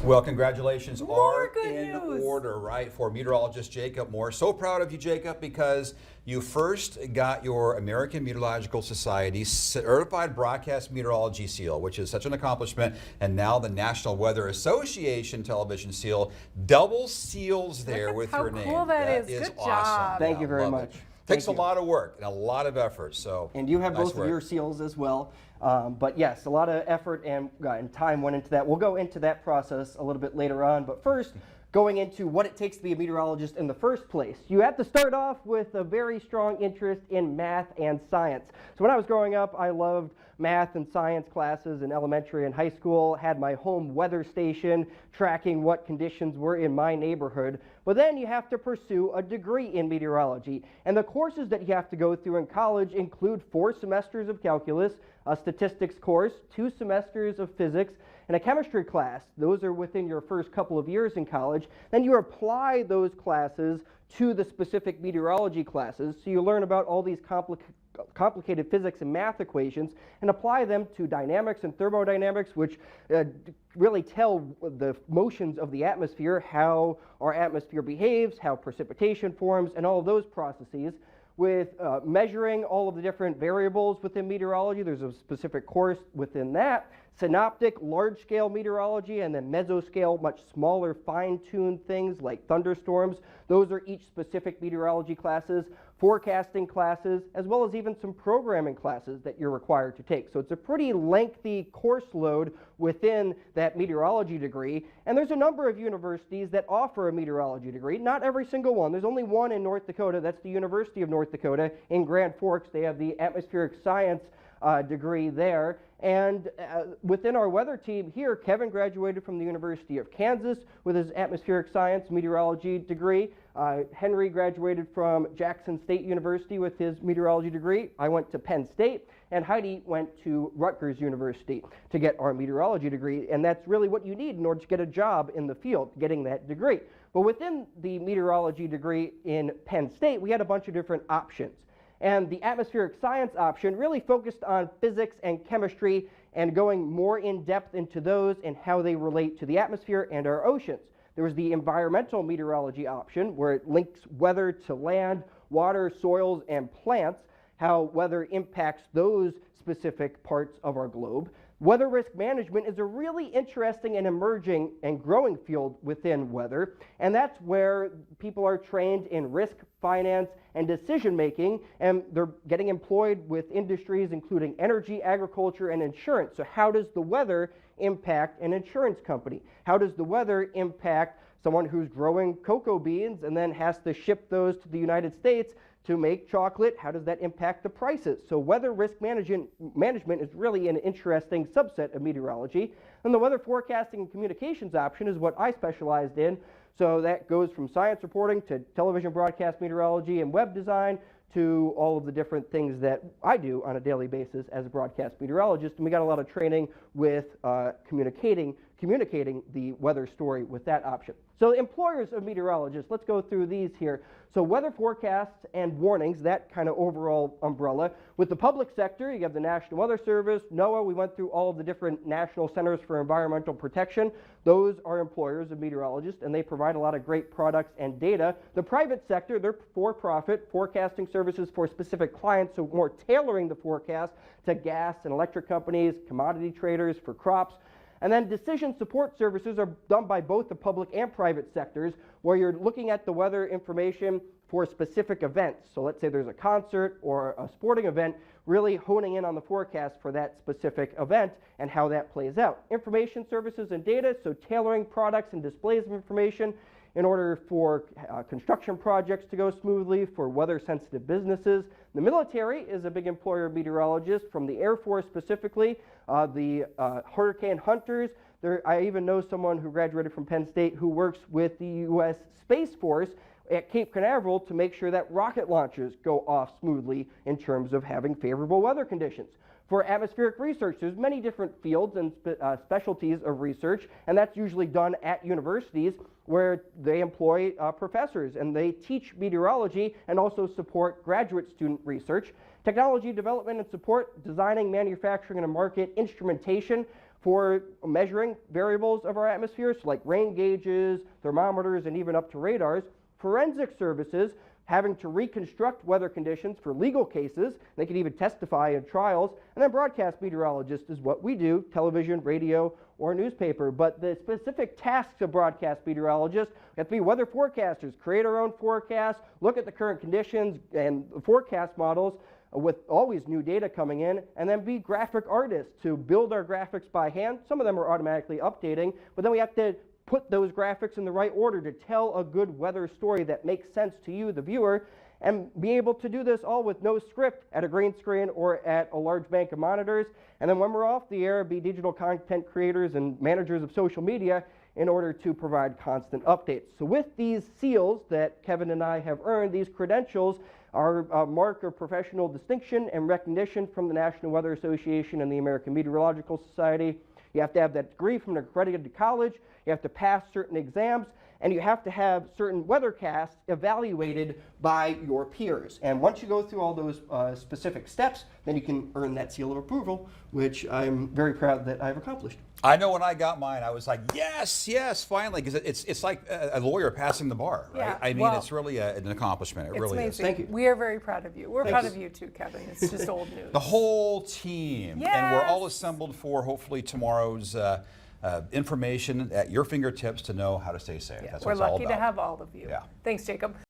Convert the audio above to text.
Well, congratulations More are good in news. order, right, for meteorologist Jacob Morse. So proud of you, Jacob, because you first got your American Meteorological Society Certified Broadcast Meteorology Seal, which is such an accomplishment, and now the National Weather Association Television Seal. Double seals there with your name. How cool that is. Good awesome. job. Thank you very love much. It. Takes a Thank you. lot of work and a lot of effort. So And you have nice both work. of your seals as well. But yes, a lot of effort and time went into that. We'll go into that process a little bit later on. But first, going into what it takes to be a meteorologist in the first place. You have to start off with a very strong interest in math and science. So when I was growing up, I loved math and science classes in elementary and high school, had my home weather station tracking what conditions were in my neighborhood. But then you have to pursue a degree in meteorology. And the courses that you have to go through in college include 4 semesters of calculus, a statistics course, 2 semesters of physics, and a chemistry class. Those are within your first couple of years in college. Then you apply those classes to the specific meteorology classes. So you learn about all these complicated physics and math equations and apply them to dynamics and thermodynamics, which really tell the motions of the atmosphere, how our atmosphere behaves, how precipitation forms, and all of those processes. With measuring all of the different variables within meteorology, there's a specific course within that. Synoptic, large-scale meteorology, and then mesoscale, much smaller, fine-tuned things like thunderstorms. Those are each specific meteorology classes, forecasting classes, as well as even some programming classes that you're required to take. So it's a pretty lengthy course load within that meteorology degree. And there's a number of universities that offer a meteorology degree. Not every single one. There's only one in North Dakota. That's the University of North Dakota in Grand Forks. They have the atmospheric science degree there. And within our weather team here, Kevin graduated from the University of Kansas with his atmospheric science meteorology degree. Henry graduated from Jackson State University with his meteorology degree. I went to Penn State, and Heidi went to Rutgers University to get our meteorology degree. And that's really what you need in order to get a job in the field, getting that degree. But within the meteorology degree in Penn State, we had a bunch of different options. And the atmospheric science option really focused on physics and chemistry and going more in depth into those and how they relate to the atmosphere and our oceans. There was the environmental meteorology option where it links weather to land, water, soils, and plants, how weather impacts those specific parts of our globe. Weather risk management is a really interesting and emerging and growing field within weather, and that's where people are trained in risk, finance, and decision making, and they're getting employed with industries including energy, agriculture, and insurance. So how does the weather impact an insurance company? How does the weather impact someone who's growing cocoa beans and then has to ship those to the United States to make chocolate? How does that impact the prices? So weather risk management is really an interesting subset of meteorology. And the weather forecasting and communications option is what I specialized in. So that goes from science reporting to television broadcast meteorology and web design to all of the different things that I do on a daily basis as a broadcast meteorologist. And we got a lot of training with communicating the weather story with that option. So employers of meteorologists, let's go through these here. So weather forecasts and warnings, that kind of overall umbrella. With the public sector, you have the National Weather Service, NOAA. We went through all of the different national centers for environmental protection. Those are employers of meteorologists, and they provide a lot of great products and data. The private sector, they're for-profit forecasting services for specific clients, so more tailoring the forecast to gas and electric companies, commodity traders for crops. And then decision support services are done by both the public and private sectors, where you're looking at the weather information for specific events. So let's say there's a concert or a sporting event, really honing in on the forecast for that specific event and how that plays out. Information services and data, so tailoring products and displays of information in order for construction projects to go smoothly, for weather-sensitive businesses. The military is a big employer of meteorologists, from the Air Force specifically, the hurricane hunters. I even know someone who graduated from Penn State who works with the U.S. Space Force at Cape Canaveral to make sure that rocket launches go off smoothly in terms of having favorable weather conditions. For atmospheric research, there's many different fields and specialties of research, and that's usually done at universities where they employ professors, and they teach meteorology and also support graduate student research. Technology development and support, designing, manufacturing, and market instrumentation for measuring variables of our atmosphere, so like rain gauges, thermometers, and even up to radars. Forensic services, having to reconstruct weather conditions for legal cases. They can even testify in trials. And then broadcast meteorologist is what we do, television, radio, or newspaper. But the specific tasks of broadcast meteorologists have to be weather forecasters, create our own forecasts, look at the current conditions and forecast models with always new data coming in, and then be graphic artists to build our graphics by hand. Some of them are automatically updating, but then we have to put those graphics in the right order to tell a good weather story that makes sense to you, the viewer, and be able to do this all with no script at a green screen or at a large bank of monitors. And then when we're off the air, be digital content creators and managers of social media in order to provide constant updates. So with these seals that Kevin and I have earned, these credentials are a mark of professional distinction and recognition from the National Weather Association and the American Meteorological Society. You have to have that degree from an accredited college, you have to pass certain exams, and you have to have certain weathercasts evaluated by your peers. And once you go through all those specific steps, then you can earn that seal of approval, which I'm very proud that I've accomplished. I know when I got mine, I was like, yes, yes, finally, because it's like a lawyer passing the bar, right? Yeah, I mean, well, it's really an accomplishment. It really is. amazing. Thank you. We are very proud of you. We're Thanks. proud of you too, Kevin. It's just old news. The whole team. And we're all Yes. assembled for hopefully tomorrow's information at your fingertips to know how to stay safe. Yeah, That's we're what it's all lucky to about. have all of you. Yeah. Thanks, Jacob.